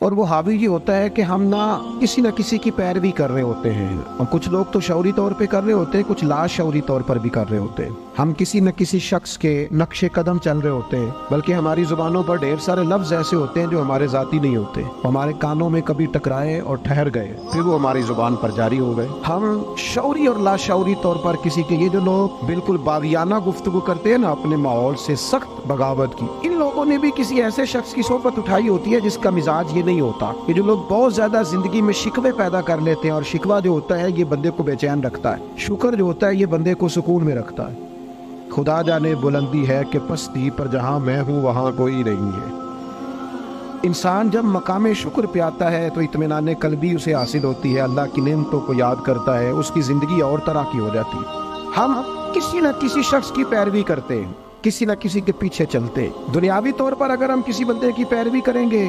اور وہ حاوی یہ ہوتا ہے کہ ہم نہ کسی کی پیروی کر رہے ہوتے ہیں، اور کچھ لوگ تو شعوری طور پہ کر رہے ہوتے ہیں، کچھ لا شعوری طور پر بھی کر رہے ہوتے ہیں۔ ہم کسی نہ کسی شخص کے نقش قدم چل رہے ہوتے ہیں، بلکہ ہماری زبانوں پر ڈھیر سارے لفظ ایسے ہوتے ہیں جو ہمارے ذاتی نہیں ہوتے، ہمارے کانوں میں کبھی ٹکرائے اور ٹھہر گئے، پھر وہ ہماری زبان پر جاری ہو گئے۔ ہم شعوری اور لا شعوری طور پر کسی کے، یہ جو لوگ بالکل باغیانہ گفتگو کرتے ہیں نا اپنے ماحول سے سخت بغاوت کی، ان لوگوں نے بھی کسی ایسے شخص کی صحبت اٹھائی ہوتی ہے جس کا مزاج یہ نہیں ہوتا۔ یہ جو لوگ بہت زیادہ زندگی میں شکوے پیدا کر لیتے ہیں، اور شکوہ جو ہوتا ہے یہ بندے کو بے چین رکھتا ہے، شکر جو ہوتا ہے یہ بندے کو سکون میں رکھتا ہے۔ خدا جانے بلندی ہے کہ پستی پر جہاں میں ہوں وہاں کوئی نہیں ہے۔ انسان جب مقام شکر پہ آتا ہے تو اطمینان قلبی اسے حاصل ہوتی ہے، اللہ کی نعمتوں کو یاد کرتا ہے، اس کی زندگی اور طرح کی ہو جاتی ہے۔ ہم کسی نہ کسی شخص کی پیروی کرتے ہیں، کسی نہ کسی کے پیچھے چلتے ہیں۔ دنیاوی طور پر اگر ہم کسی بندے کی پیروی کریں گے،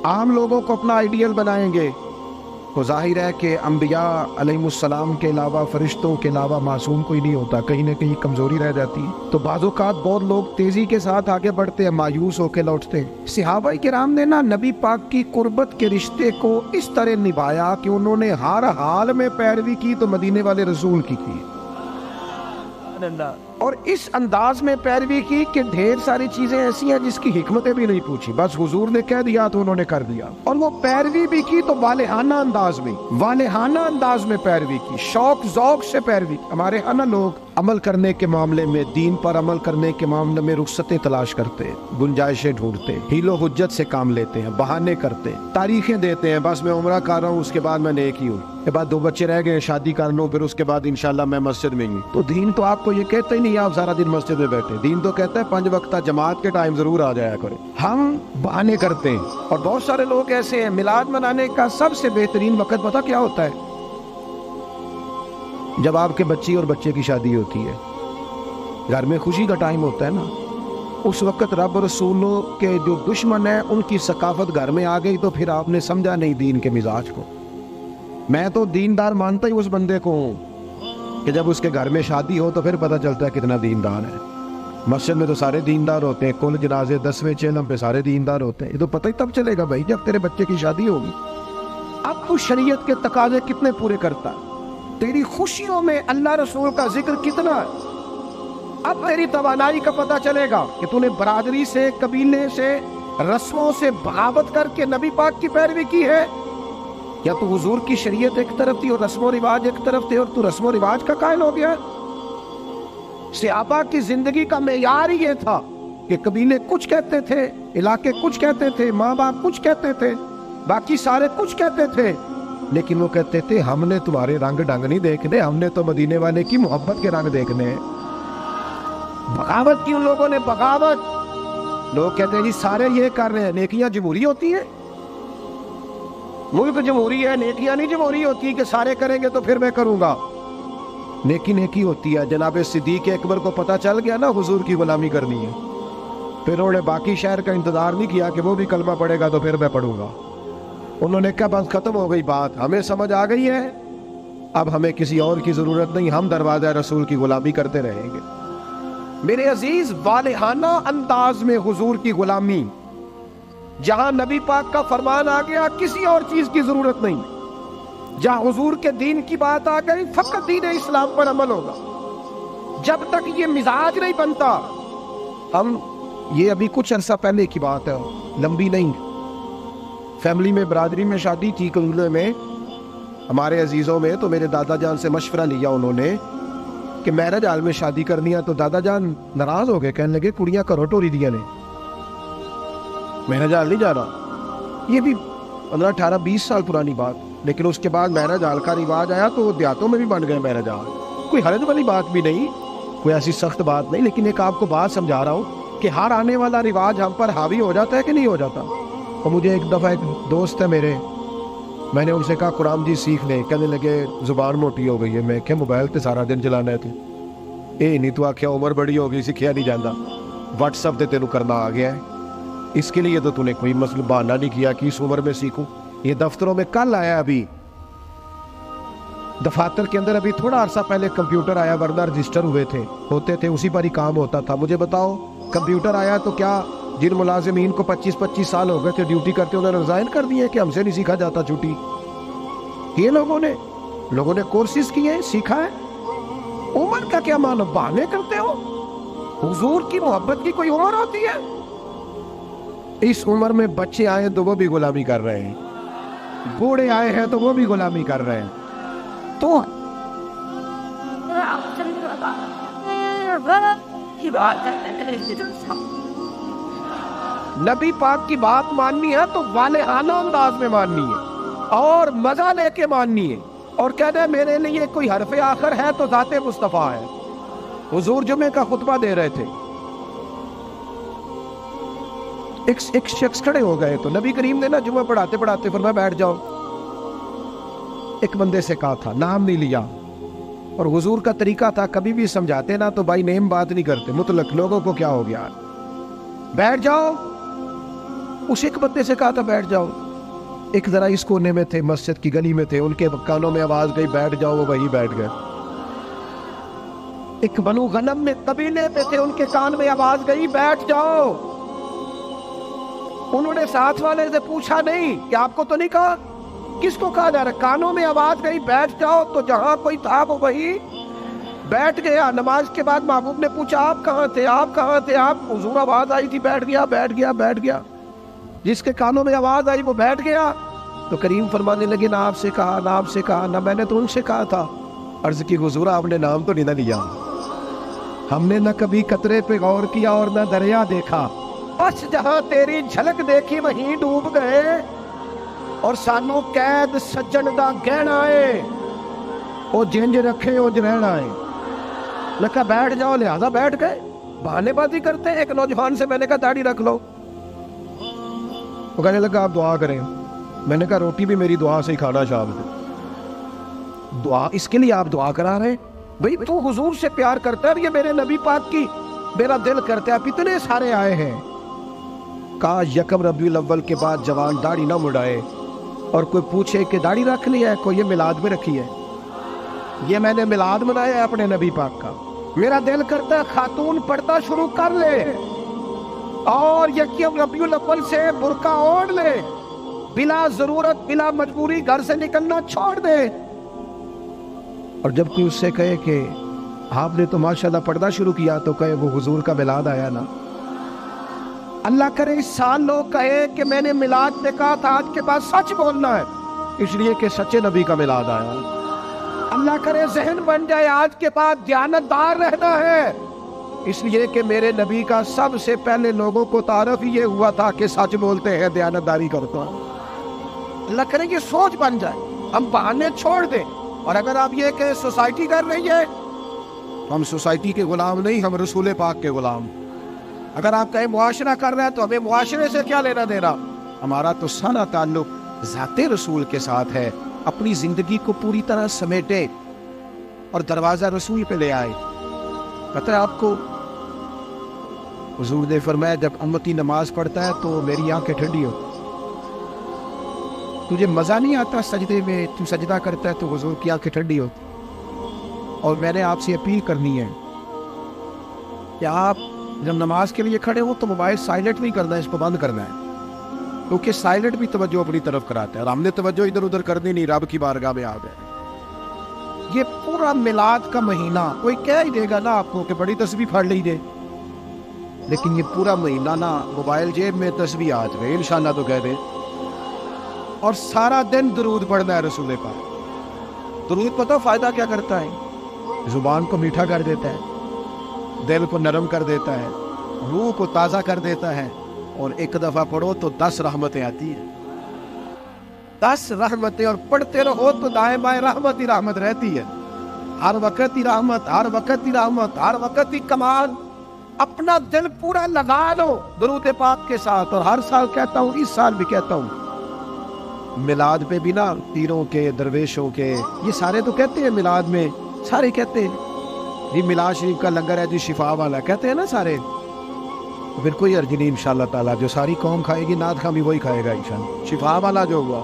عام لوگوں کو اپنا آئیڈیل بنائیں گے، تو ظاہر ہے کہ انبیاء علیہ السلام کے علاوہ، فرشتوں کے علاوہ معصوم کوئی نہیں ہوتا، کہیں نہ کہیں کمزوری رہ جاتی ہے۔ تو بعض اوقات بہت لوگ تیزی کے ساتھ آگے بڑھتے ہیں، مایوس ہو کے لوٹتے ہیں۔ صحابہ کرام نے نا نبی پاک کی قربت کے رشتے کو اس طرح نبھایا کہ انہوں نے ہر حال میں پیروی کی تو مدینے والے رسول کی اور اس انداز میں پیروی کی کہ ڈھیر ساری چیزیں ایسی ہیں جس کی حکمتیں بھی نہیں پوچھی، بس حضور نے کہہ دیا تو انہوں نے کر دیا۔ اور وہ پیروی بھی کی تو والہانہ انداز میں پیروی کی، شوق ذوق سے پیروی کی۔ ہمارے ہاں نا لوگ عمل کرنے کے معاملے میں، دین پر عمل کرنے کے معاملے میں رخصتیں تلاش کرتے ہیں، گنجائشیں ڈھونڈتے ہیں، حیل و حجت سے کام لیتے ہیں، بہانے کرتے ہیں، تاریخیں دیتے ہیں، بس میں عمرہ کر رہا ہوں، اس کے بعد میں نیک ہی ہوں، کے بعد 2 بچے رہ گئے، شادی کر لوں، پھر اس کے بعد انشاءاللہ میں مسجد میں ہوں۔ تو دین تو آپ کو یہ کہتا ہی نہیں آپ سارا دن مسجد میں بیٹھے، دین تو کہتا ہے 5 وقتہ جماعت کے ٹائم ضرور آ جایا کریں۔ ہم بہانے کرتے ہیں، اور بہت سارے لوگ ایسے ہیں۔ میلاد منانے کا سب سے بہترین وقت پتہ کیا ہوتا ہے؟ جب آپ کے بچی اور بچے کی شادی ہوتی ہے، گھر میں خوشی کا ٹائم ہوتا ہے نا، اس وقت رب اور رسولوں کے جو دشمن ہیں ان کی ثقافت گھر میں آ گئی، تو پھر آپ نے سمجھا نہیں دین کے مزاج کو۔ میں تو دیندار مانتا ہی اس بندے کو ہوں کہ جب اس کے گھر میں شادی ہو تو پھر پتہ چلتا ہے کتنا دیندار ہے۔ مسجد میں تو سارے دیندار ہوتے ہیں، کل جنازے 10ویں چیلم پہ سارے دیندار ہوتے ہیں، یہ تو پتہ ہی تب چلے گا بھائی جب تیرے بچے کی شادی ہوگی۔ اب تو شریعت کے تقاضے کتنے پورے کرتا ہے، تیری خوشیوں میں اللہ رسول کا ذکر کتنا ہے۔ اب تیری توانائی کا پتہ چلے گا کہ تو نے برادری سے، قبیلے سے، رسموں سے بغاوت کر کے نبی پاک کی پیروی کی ہے، یا تو حضور کی شریعت ایک طرف تھی اور رسم و رواج ایک طرف تھے اور تو رسم و رواج کا قائل ہو گیا۔ صحابہ کی زندگی کا معیار ہی یہ تھا کہ قبیلے کچھ کہتے تھے، علاقے کچھ کہتے تھے، ماں باپ کچھ کہتے تھے، باقی سارے کچھ کہتے تھے، لیکن وہ کہتے تھے ہم نے تمہارے رنگ ڈنگ نہیں دیکھنے، ہم نے تو مدینے والے کی محبت کے رنگ دیکھنے ہیں۔ بغاوت کی ان لوگوں نے، بغاوت۔ لوگ کہتے ہیں جی سارے یہ کر رہے ہیں، نیکیاں جمہوری ہوتی ہیں؟ ملک جمہوری ہے، نیکیاں نہیں جمہوری ہوتی کہ سارے کریں گے تو پھر میں کروں گا۔ نیکی نیکی ہوتی ہے۔ جناب صدیق اکبر کو پتہ چل گیا نا حضور کی غلامی کرنی ہے، پھر انہوں نے باقی شہر کا انتظار نہیں کیا کہ وہ بھی کلمہ پڑھے گا تو پھر میں پڑھوں گا۔ انہوں نے کہا بس ختم ہو گئی بات، ہمیں سمجھ آ گئی ہے، اب ہمیں کسی اور کی ضرورت نہیں، ہم دروازہ رسول کی غلامی کرتے رہیں گے۔ میرے عزیز، والہانہ انداز میں حضور کی غلامی، جہاں نبی پاک کا فرمان آ گیا کسی اور چیز کی ضرورت نہیں، جہاں حضور کے دین کی بات آ گئی فقط دین اسلام پر عمل ہوگا۔ جب تک یہ مزاج نہیں بنتا، ہم یہ ابھی کچھ عرصہ پہلے کی بات ہے، لمبی نہیں، فیملی میں، برادری میں شادی تھی کنگلے میں ہمارے عزیزوں میں، تو میرے دادا جان سے مشورہ لیا انہوں نے کہ میرج ہال میں شادی کرنی ہے، تو دادا جان ناراض ہو گئے، کہنے لگے کڑیاں کرو ٹوری دیا نے، میرج ہال نہیں جا رہا۔ یہ بھی 15 18 20 سال پرانی بات، لیکن اس کے بعد میرج ہال کا رواج آیا تو دیہاتوں میں بھی بن گئے میرج ہال، کوئی حرج والی بات بھی نہیں، کوئی ایسی سخت بات نہیں، لیکن ایک آپ کو بات سمجھا رہا ہوں کہ ہر آنے والا رواج ہم پر حاوی ہو جاتا ہے کہ نہیں ہو جاتا۔ اور مجھے ایک دفعہ ایک دوست ہے میرے، میں نے ان سے کہا قرآن جی سیکھ لیں، کہنے لگے زبان موٹی ہو گئی ہے، میں کہ موبائل تے سارا دن چلانا ہے تو اے نہیں، تو آخیا عمر بڑی ہو گئی سیکھیا نہیں جانا، واٹس ایپ تے تینوں کرنا آ گیا ہے، اس کے لیے تو نے کوئی مسئلہ بہانہ نہیں کیا کہ اس عمر میں سیکھوں۔ یہ دفتروں میں کل آیا، ابھی دفاتر کے اندر ابھی تھوڑا عرصہ پہلے کمپیوٹر آیا، ورنہ رجسٹر ہوتے تھے، اسی پر ہی کام ہوتا تھا۔ مجھے بتاؤ کمپیوٹر آیا تو کیا جن ملازمین کو 25-25 سال ہو گئے تھے ڈیوٹی کرتے انہوں نے ریزائن کر دیے کہ ہم سے نہیں سیکھا جاتا چھٹی. یہ لوگوں نے کورسز کیے ہیں, سیکھا ہے. عمر کا کیا معنی, بہانے کرتے ہو؟ حضور کی محبت کی کوئی عمر ہوتی ہے؟ اس عمر میں بچے آئے تو وہ بھی غلامی کر رہے ہیں, بوڑھے آئے ہیں تو وہ بھی غلامی کر رہے ہیں. تو نبی پاک کی بات ماننی ہے تو والہانہ انداز میں ماننی ہے اور مزہ لے کے ماننی ہے, اور کہنا ہے میرے لیے کوئی حرف آخر ہے تو ذات مصطفیٰ ہے. حضور جمعے کا خطبہ دے رہے تھے, ایک شخص کھڑے ہو گئے تو نبی کریم نے نا جمعہ پڑھاتے پڑھاتے فرمایا بیٹھ جاؤ. ایک بندے سے کہا تھا, نام نہیں لیا, اور حضور کا طریقہ تھا کبھی بھی سمجھاتے نا تو بھائی نیم بات نہیں کرتے, مطلق لوگوں کو کیا ہو گیا, بیٹھ جاؤ. اس ایک بندے سے کہا تھا بیٹھ جاؤ. ایک ذرا اس کونے میں تھے, مسجد کی گلی میں تھے, ان کے کانوں میں آواز گئی بیٹھ جاؤ, وہ وہی بیٹھ گئے. ایک بنو غنم میں قبیلے پہ تھے, ان کے کان میں آواز گئی بیٹھ جاؤ. انہوں نے ساتھ والے سے پوچھا نہیں کہ آپ کو تو نہیں کہا, کس کو کہا جا رہا, کانوں میں آواز گئی بیٹھ جاؤ, تو جہاں کوئی تھا وہ وہی بیٹھ گیا. نماز کے بعد محبوب نے پوچھا آپ کہاں تھے, آپ کہاں تھے, آپ, حضور آواز آئی تھی بیٹھ گیا بیٹھ گیا بیٹھ گیا. جس کے کانوں میں آواز آئی وہ بیٹھ گیا. تو کریم فرمانے لگے نہ آپ سے کہا, نہ آپ سے کہا, نہ میں نے تو ان سے کہا تھا. عرض کی حضور آپ نے نام تو نہیں نہ لیا, ہم نے نہ کبھی قطرے پہ غور کیا اور نہ دریا دیکھا, بس جہاں تیری جھلک دیکھی وہیں ڈوب گئے, اور سانو قید سجن دا گہنا ہے, او جنج رکھے او جرہنا ہے. میں کہا بیٹھ جاؤ, لہذا بیٹھ گئے. بہانے بازی کرتے ہیں. ایک نوجوان سے میں نے کہا داڑھی رکھ لو, وہ کہنے لگا آپ دعا کریں. میں نے کہا روٹی بھی میری دعا سے ہی کھانا شام سے, دعا اس کے لیے آپ دعا کرا رہے ہیں؟ بھئی تو حضور سے پیار کرتا ہے, یہ میرے نبی پاک کی میرا دل کرتا ہے. آپ اتنے سارے آئے ہیں. کہا یکم ربیع الاول کے بعد جوان داڑھی نہ مڑائے, اور کوئی پوچھے کہ داڑھی رکھ لی ہے, کوئی یہ میلاد میں رکھی ہے, یہ میں نے میلاد منایا ہے اپنے نبی پاک کا. میرا دل کرتا ہے خاتون پردہ شروع کر لے اور یکم ربیع الاول سے برقع اوڑھ لے, بلا ضرورت بلا مجبوری گھر سے نکلنا چھوڑ دے. اور جب کوئی اس سے کہے کہ آپ نے تو ماشاءاللہ پردہ شروع کیا, تو کہے وہ حضور کا میلاد آیا نا. اللہ کرے اس سال لوگ کہے کہ میں نے میلاد میں کہا تھا, آج کے بعد سچ بولنا ہے, اس لیے کہ سچے نبی کا میلاد آیا. اللہ کرے ذہن بن جائے آج کے بعد دیانتدار رہنا ہے, اس لیے کہ میرے نبی کا سب سے پہلے لوگوں کو تعارف یہ ہوا تھا کہ سچ بولتے ہیں, دیانتداری کرتا ہے. اللہ کرے یہ سوچ بن جائے, ہم بہانے چھوڑ دیں. اور اگر آپ یہ کہ سوسائٹی کر رہی ہے, تو ہم سوسائٹی کے غلام نہیں, ہم رسول پاک کے غلام. اگر آپ کہیں معاشرہ کر رہے ہیں تو ہمیں معاشرے سے کیا لینا دینا, ہمارا تو سارا تعلق ذات رسول کے ساتھ ہے. اپنی زندگی کو پوری طرح سمیٹے اور دروازہ رسول پہ لے آئے. پتہ ہے آپ کو, حضور نے فرمایا جب امتی نماز پڑھتا ہے تو میری آنکھیں ٹھنڈی ہوتی. تجھے مزہ نہیں آتا سجدے میں, تو سجدہ کرتا ہے تو حضور کی آنکھیں ٹھنڈی ہوتی. اور میں نے آپ سے اپیل کرنی ہے کہ آپ جب نماز کے لیے کھڑے ہو تو موبائل سائلنٹ نہیں کرنا ہے, اس کو بند کرنا ہے, کیونکہ سائلنٹ بھی توجہ اپنی طرف کراتا ہے, اور ہم نے توجہ ادھر ادھر کرنی نہیں, رب کی بارگاہ میں آ گئے. یہ پورا میلاد کا مہینہ کوئی کہہ ہی دے گا نا آپ کو کہ بڑی تسبیح پڑھ لیجیے, لیکن یہ پورا مہینہ نا موبائل جیب میں تسبیح آ جائے انشاءاللہ تو کہہ دے, اور سارا دن درود پڑھنا ہے رسول پاک. درود پتہ فائدہ کیا کرتا ہے, زبان کو میٹھا کر دیتا ہے, دل کو نرم کر دیتا ہے, روح کو تازہ کر دیتا ہے, اور ایک دفعہ پڑھو تو 10 رحمتیں آتی ہیں, 10 رحمتیں, اور پڑھتے رہو تو دائیں بائیں رحمت ہی رحمت رہتی ہے. ہر وقت ہی رحمت, ہر وقت ہی رحمت, ہر وقت ہی کمال. اپنا دل پورا لگا لو درود پاک کے ساتھ. اور ہر سال کہتا ہوں, اس سال بھی کہتا ہوں, میلاد پہ بھی نا پیروں کے, درویشوں کے, یہ سارے تو کہتے ہیں میلاد میں, سارے کہتے ہیں جی میلاد شریف کا لنگر ہے جی شفا والا, کہتے ہیں نا سارے. تو پھر کوئی عرض نہیں انشاءاللہ تعالیٰ, جو ساری قوم کھائے گی نعت خواہ بھی وہی کھائے گا انشاءاللہ. شفا والا جو ہوا,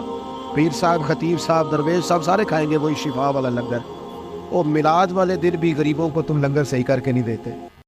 پیر صاحب, خطیب صاحب, درویش صاحب سارے کھائیں گے وہی شفا والا لنگر. اور میلاد والے دن بھی غریبوں کو تم لنگر صحیح کر کے نہیں دیتے.